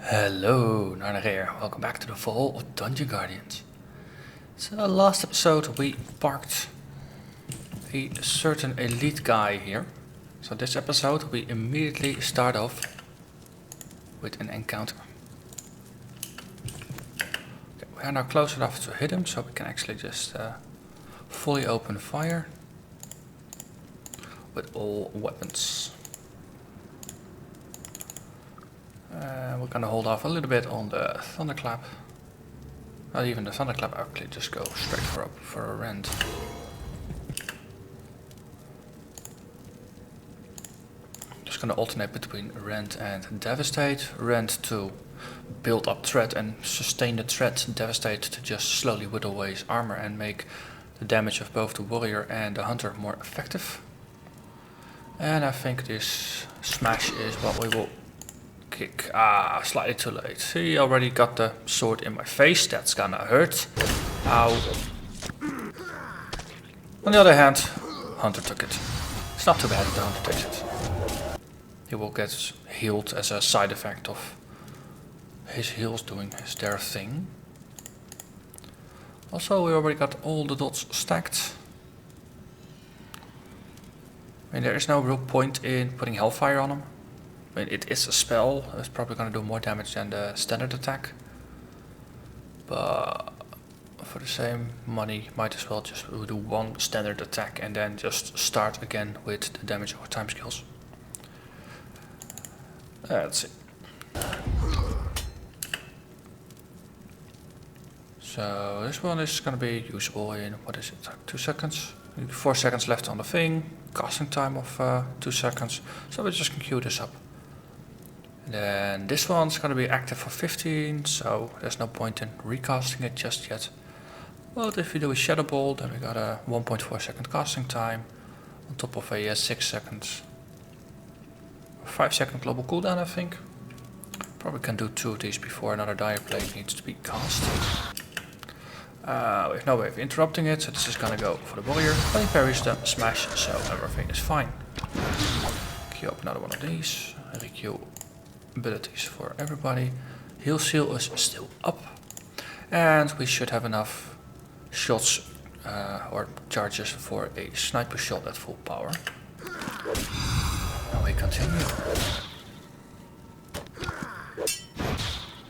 Hello, Narnach here. Welcome back to the Fall of Dungeon Guardians. So last episode we parked a certain elite guy here. So this episode we immediately start off with an encounter. Okay, we are now close enough to hit him, so we can actually just fully open fire with all weapons. We're gonna hold off a little bit on the thunderclap. Not even the thunderclap, actually just go straight for a rend. Just gonna alternate between rend and devastate. Rend to build up threat and sustain the threat. Devastate to just slowly whittle away his armor and make the damage of both the warrior and the hunter more effective. And I think this smash is what we will kick. Slightly too late. He already got the sword in my face. That's gonna hurt. Ow. On the other hand, Hunter took it. It's not too bad if the Hunter takes it. He will get healed as a side effect of his heals doing their thing. Also, we already got all the dots stacked. I mean, there is no real point in putting Hellfire on him. I mean, it is a spell, it's probably going to do more damage than the standard attack. But for the same money, might as well just do one standard attack and then just start again with the damage over time skills. Let's see. So this one is going to be usable in, what is it, 2 seconds? 4 seconds left on the thing, casting time of 2 seconds. So we just can queue this up. Then this one's going to be active for 15, so there's no point in recasting it just yet. But if you do a Shadow Ball, then we got a 1.4 second casting time on top of a 6 seconds. 5 second global cooldown, I think. Probably can do 2 of these before another Dire Blade needs to be cast. We have no way of interrupting it, so this is going to go for the warrior. But he parries the smash, so everything is fine. Queue up another one of these. Requeue abilities for everybody. Heal seal is still up, and we should have enough shots or charges for a sniper shot at full power. And we continue.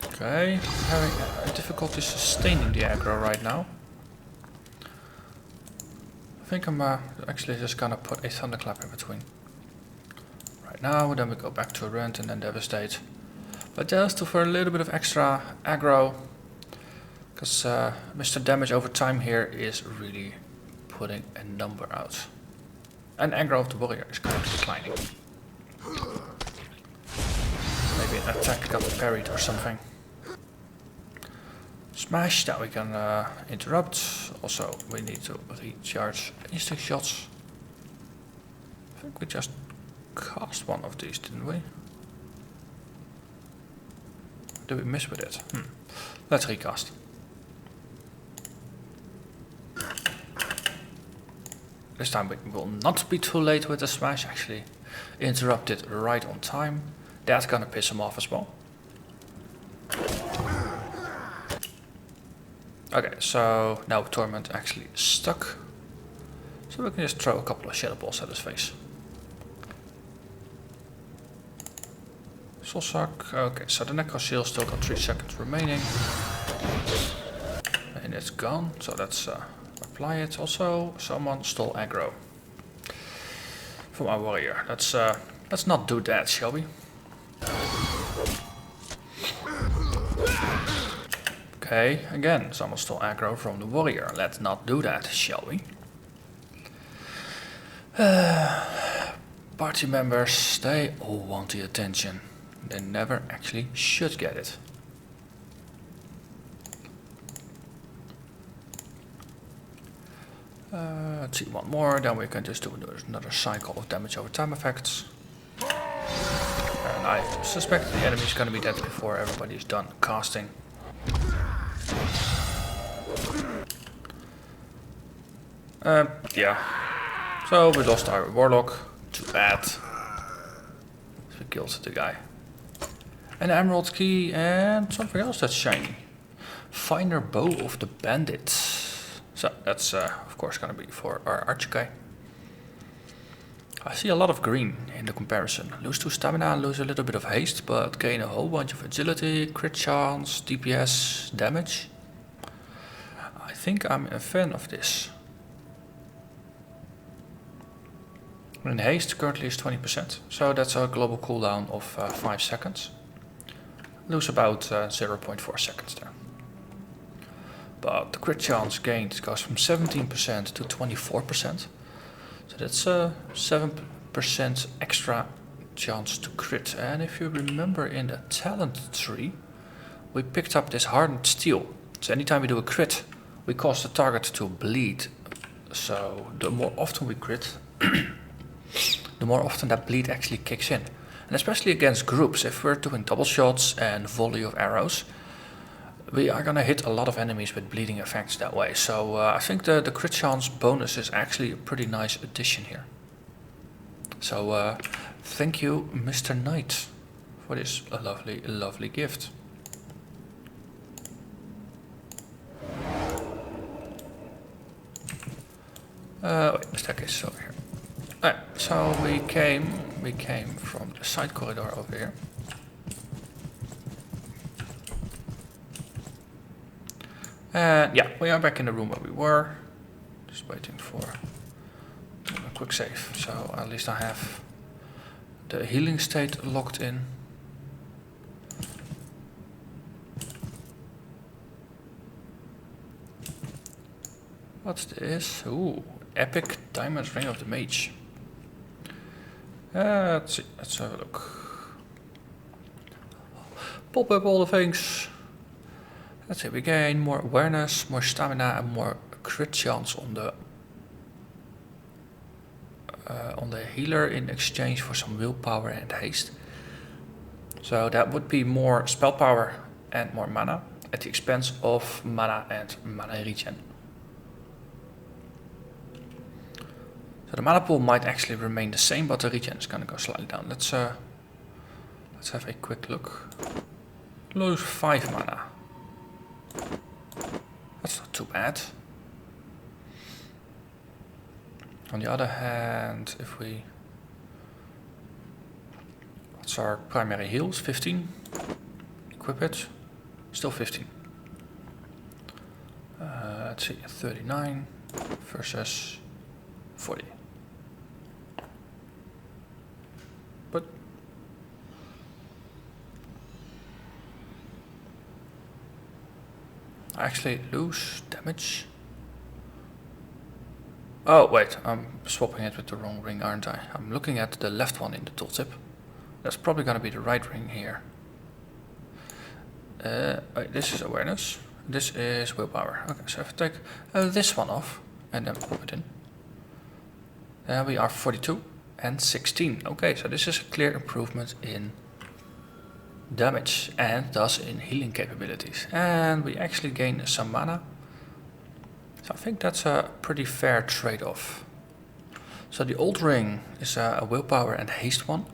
Okay, having difficulty sustaining the aggro right now. I think I'm actually just gonna put a thunderclap in between. Now, then we go back to rend and then devastate, but just for a little bit of extra aggro, because Mr. Damage over time here is really putting a number out, and aggro of the warrior is kind of declining. Maybe an attack got parried or something. Smash that we can interrupt. Also, we need to recharge instinct shots. I think we just cast one of these, didn't we? Did we miss with it? Let's recast. This time we will not be too late with the smash, actually. Interrupt it right on time. That's gonna piss him off as well. Okay, so now Torment actually stuck. So we can just throw a couple of Shadow Balls at his face. Suck. Okay, so the Necro Seal still got 3 seconds remaining. And it's gone, so let's apply it. Also, someone stole aggro from our warrior. Let's not do that, shall we? Okay, again, someone stole aggro from the warrior. Let's not do that, shall we? Party members, they all want the attention. They never actually should get it. Let's see, one more, then we can just do another cycle of damage over time effects. And I suspect the enemy is going to be dead before everybody is done casting. Yeah. So we lost our warlock. Too bad. So we killed the guy. An emerald key and something else that's shiny. Finer bow of the bandit. So that's of course gonna be for our archer guy. I see a lot of green in the comparison. Lose 2 stamina, lose a little bit of haste, but gain a whole bunch of agility, crit chance, DPS, damage. I think I'm a fan of this. And haste currently is 20%, so that's a global cooldown of 5 seconds. Lose about 0.4 seconds there. But the crit chance gained goes from 17% to 24%. So that's a 7% extra chance to crit. And if you remember in the talent tree, we picked up this hardened steel. So anytime we do a crit, we cause the target to bleed. So the more often we crit, the more often that bleed actually kicks in. And especially against groups, if we're doing double shots and volley of arrows, we are gonna hit a lot of enemies with bleeding effects that way. So I think the crit chance bonus is actually a pretty nice addition here. So thank you, Mr. Knight, for this lovely, lovely gift. Wait, the staircase is over here. Alright, so we came from the side corridor over here. And yeah, we are back in the room where we were. Just waiting for a quick save. So at least I have the healing state locked in. What's this? Ooh, epic diamond ring of the Mage. Let's see, let's have a look. Pop up all the things. Let's see, we gain more awareness, more stamina and more crit chance on the healer in exchange for some willpower and haste. So that would be more spell power and more mana at the expense of mana and mana regen. So the mana pool might actually remain the same, but the regen is gonna go slightly down. Let's have a quick look. Lose 5 mana. That's not too bad. On the other hand, if we... What's our primary heals? 15. Equip it. Still 15. Let's see, 39 versus 40. But I actually lose damage. Oh wait, I'm swapping it with the wrong ring, aren't I? I'm looking at the left one in the tooltip. That's probably gonna be the right ring here. Wait, this is awareness. This is willpower. Okay, so if I take this one off and then put it in. There we are 42 and 16. Okay, so this is a clear improvement in damage and thus in healing capabilities. And we actually gain some mana. So I think that's a pretty fair trade-off. So the old ring is a willpower and haste one.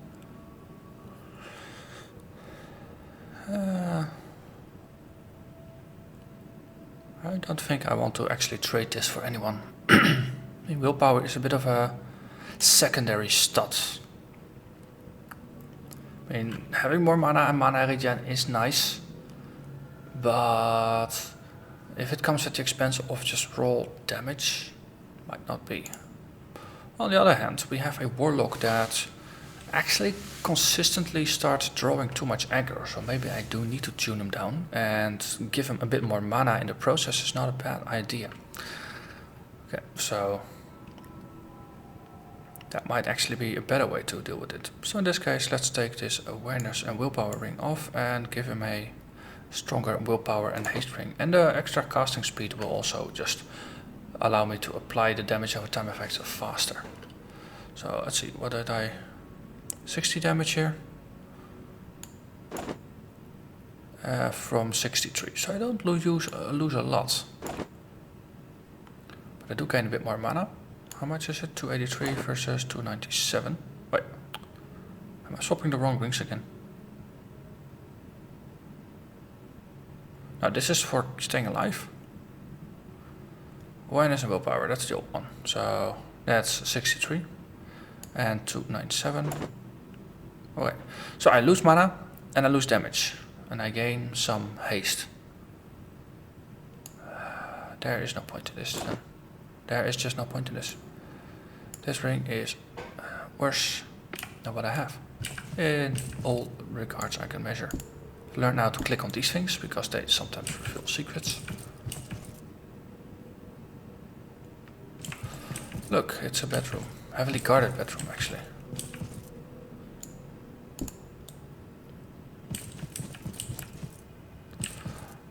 I don't think I want to actually trade this for anyone. I mean, willpower is a bit of a secondary stat. I mean, having more mana and mana regen is nice, but if it comes at the expense of just raw damage, might not be. On the other hand, we have a warlock that actually consistently starts drawing too much aggro, so maybe I do need to tune him down and give him a bit more mana in the process is not a bad idea. Okay, so that might actually be a better way to deal with it. So in this case, let's take this awareness and willpower ring off and give him a stronger willpower and haste ring. And the extra casting speed will also just allow me to apply the damage over time effects faster. So let's see, what did I... 60 damage here. From 63, so I don't lose a lot. But I do gain a bit more mana. How much is it? 283 versus 297. Wait, am I swapping the wrong rings again? Now this is for staying alive. Awareness and willpower, that's the old one. So that's 63 and 297. Okay, so I lose mana and I lose damage and I gain some haste. There is no point in this. There is just no point in this. This ring is worse than what I have. In all regards I can measure. Learn now to click on these things because they sometimes reveal secrets. Look, it's a bedroom. Heavily guarded bedroom actually.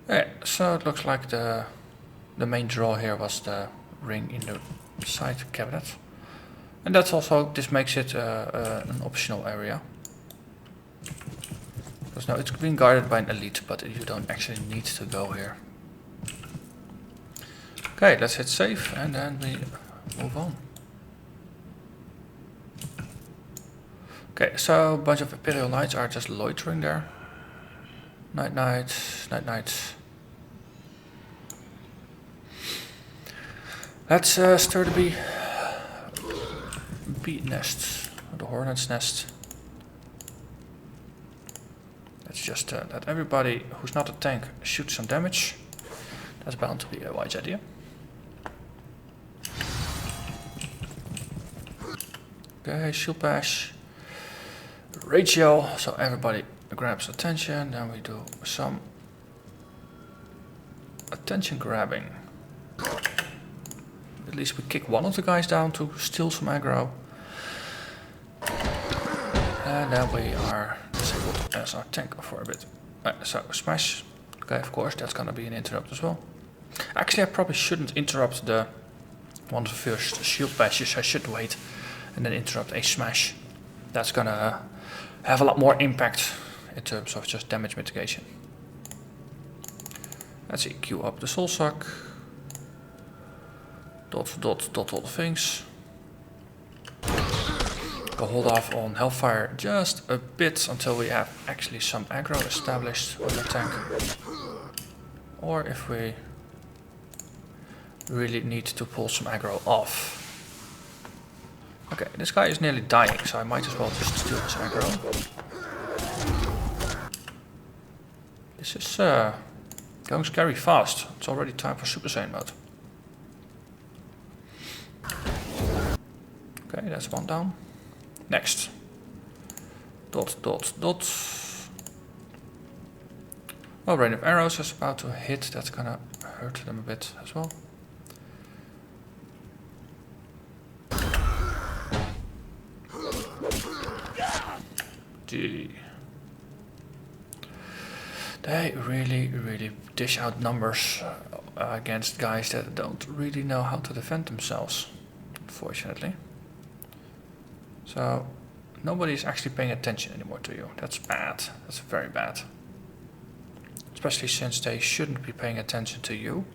Yeah, so it looks like the main draw here was the ring in the side cabinet. And that's also, this makes it an optional area. Because now it's being guarded by an elite, but you don't actually need to go here. Okay, let's hit save and then we move on. Okay, so a bunch of Imperial Knights are just loitering there. Night Knights, Night Knights. Let's stir the bee nest, or the hornet's nest. Let's just let everybody who's not a tank shoot some damage. That's bound to be a wise idea. Okay, shield bash. Ratio, so everybody grabs attention, then we do some attention grabbing. At least we kick one of the guys down to steal some aggro. And then we are disabled as our tank for a bit. So smash. Okay, of course, that's gonna be an interrupt as well. Actually, I probably shouldn't interrupt the one of the first shield bashes. I should wait and then interrupt a smash. That's gonna have a lot more impact in terms of just damage mitigation. Let's see, queue up the soul suck. Dot all the things. We'll hold off on Hellfire just a bit until we have actually some aggro established with the tank. Or if we really need to pull some aggro off. Okay, this guy is nearly dying, so I might as well just steal his aggro. This is going scary fast. It's already time for Super Saiyan mode. Okay, that's one down. Next. Dot. Well, rain of arrows is about to hit. That's gonna hurt them a bit as well. Gee. They really dish out numbers against guys that don't really know how to defend themselves, unfortunately. So nobody's actually paying attention anymore to you. That's bad. That's very bad. Especially since they shouldn't be paying attention to you.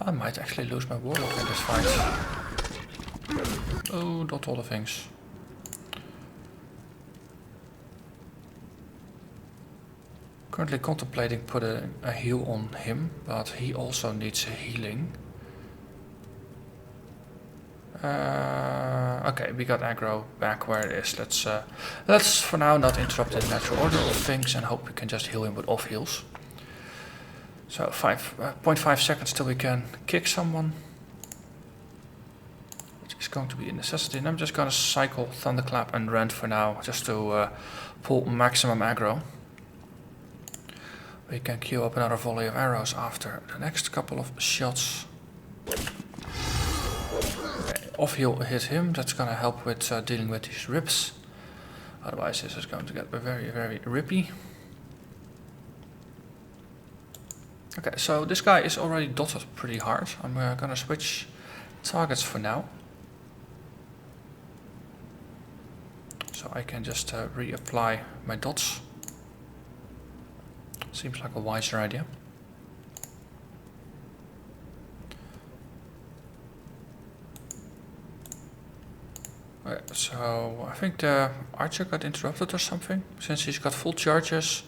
I might actually lose my warlock in this fight. Oh, not all the things. Currently contemplating putting a heal on him, but he also needs a healing. Okay, we got aggro back where it is. Let's for now not interrupt the natural order of things and hope we can just heal him with off heals. So 0.5 seconds till we can kick someone, which is going to be a necessity. And I'm just gonna cycle Thunderclap and Rend for now, just to pull maximum aggro. We can queue up another volley of arrows after the next couple of shots. Off heal hit him, that's gonna help with dealing with these rips. Otherwise this is going to get very rippy. Okay, so this guy is already dotted pretty hard. I'm gonna switch targets for now. So I can just reapply my dots. Seems like a wiser idea. So I think the archer got interrupted or something, since he's got full charges.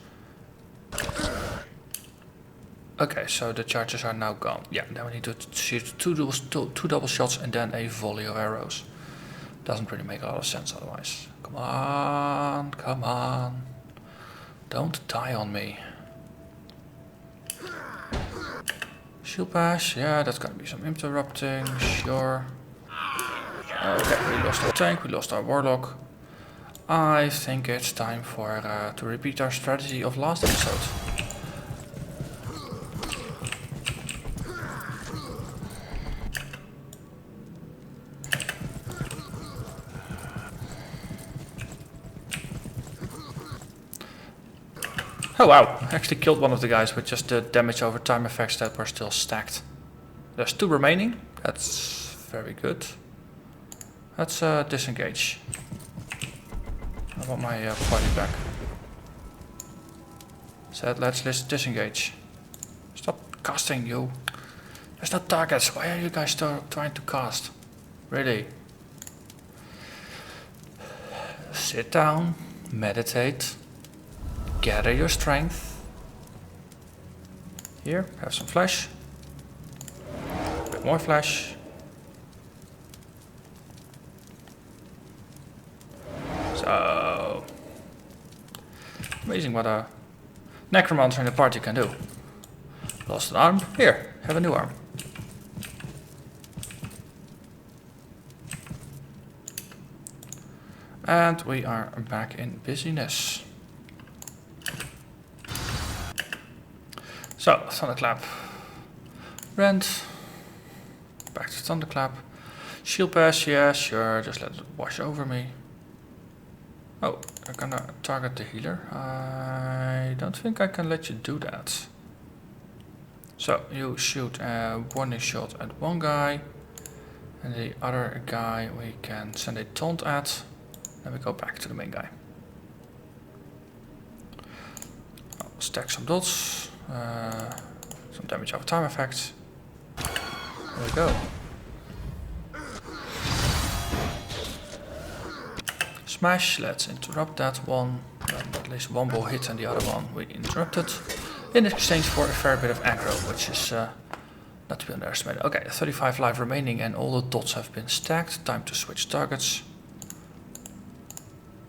Okay, so the charges are now gone. Yeah, then we need to shoot two double shots and then a volley of arrows. Doesn't really make a lot of sense otherwise. Come on, come on. Don't die on me. Shield bash, yeah, that's gonna be some interrupting, sure. Okay, we lost our tank, we lost our warlock. I think it's time for to repeat our strategy of last episode. Oh wow, I actually killed one of the guys with just the damage over time effects that were still stacked. There's 2 remaining, that's very good. Let's disengage. I want my party back. Said let's disengage. Stop casting, you. There's no targets, why are you guys trying to cast? Really? Sit down, meditate. Gather your strength. Here, have some flesh. A bit more flesh. So amazing what a necromancer in the party can do. Lost an arm. Here, have a new arm. And we are back in busyness. So, Thunderclap. Rend. Back to Thunderclap. Shield Bash, yeah, sure, just let it wash over me. Oh, I'm gonna target the healer. I don't think I can let you do that. So, you shoot a warning shot at one guy. And the other guy we can send a taunt at. Then we go back to the main guy. I'll stack some dots. Some damage over time effects. There we go. Smash, let's interrupt that one. At least one ball hit and the other one we interrupted. In exchange for a fair bit of aggro, which is not to be underestimated. Okay, 35 life remaining and all the dots have been stacked. Time to switch targets.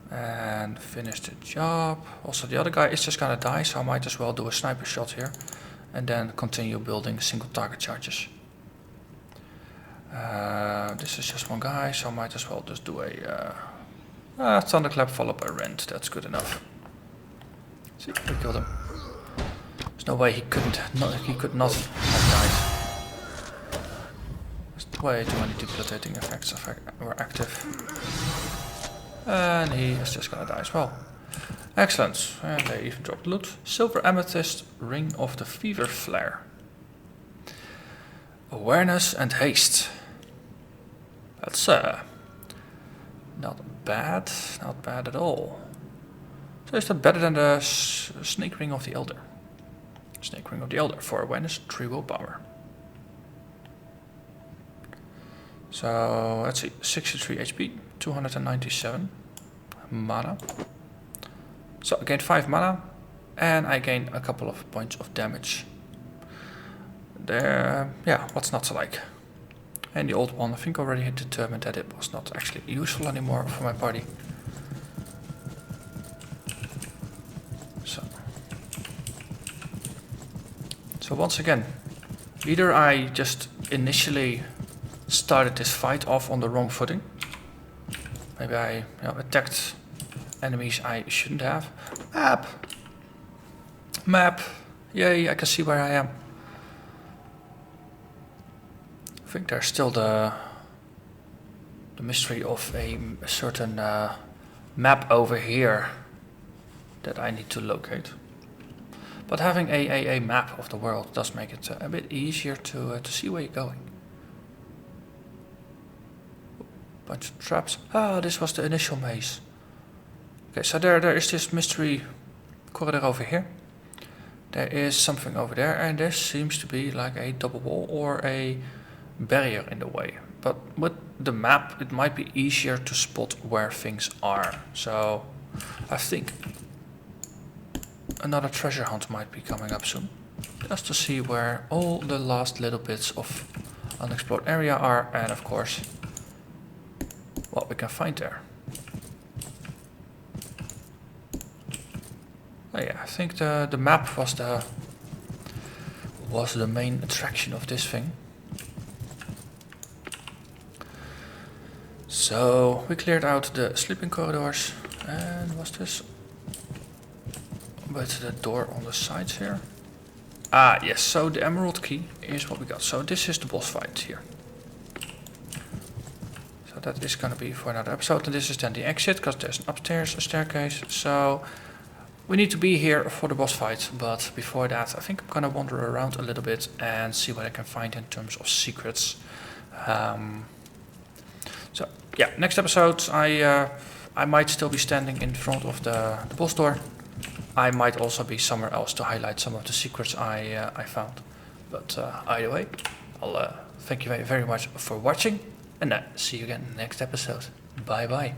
And finish the job. Also the other guy is just gonna die, so I might as well do a sniper shot here. And then continue building single target charges. This is just one guy, so I might as well just do a Thunderclap followed by Rend. That's good enough. See, we killed him. There's no way he could not have died. There's way too many debilitating effects were active. And he is just gonna die as well. Excellent. And they even dropped loot. Silver Amethyst, Ring of the Fever Flare. Awareness and haste. That's not bad. Not bad at all. So is that better than the Snake Ring of the Elder? Snake Ring of the Elder for awareness, 3 willpower. So let's see, 63 HP, 297 mana. So I gained 5 mana and I gained a couple of points of damage. There, yeah, what's not to like? And the old one, I think already had determined that it was not actually useful anymore for my party. So once again, either I just initially started this fight off on the wrong footing. Maybe I attacked enemies I shouldn't have. Map! Yay, I can see where I am. I think there's still the mystery of a certain map over here that I need to locate. But having a map of the world does make it a bit easier to see where you're going. Bunch of traps. Ah, this was the initial maze. Okay, so there is this mystery corridor over here. There is something over there, and there seems to be like a double wall or a barrier in the way. But with the map, it might be easier to spot where things are. So I think another treasure hunt might be coming up soon. just to see where all the last little bits of unexplored area are, and of course what we can find there. Oh yeah, I think the map was the main attraction of this thing. So we cleared out the sleeping corridors, and what's this? But the door on the sides here. Ah yes, so the emerald key is what we got. So this is the boss fight here. So that is gonna be for another episode, and this is then the exit, because there's an upstairs staircase. So we need to be here for the boss fight, but before that I think I'm gonna wander around a little bit and see what I can find in terms of secrets. So yeah, next episode I might still be standing in front of the boss door. I might also be somewhere else to highlight some of the secrets I found. But either way, I'll thank you very much for watching, and see you again next episode. Bye bye.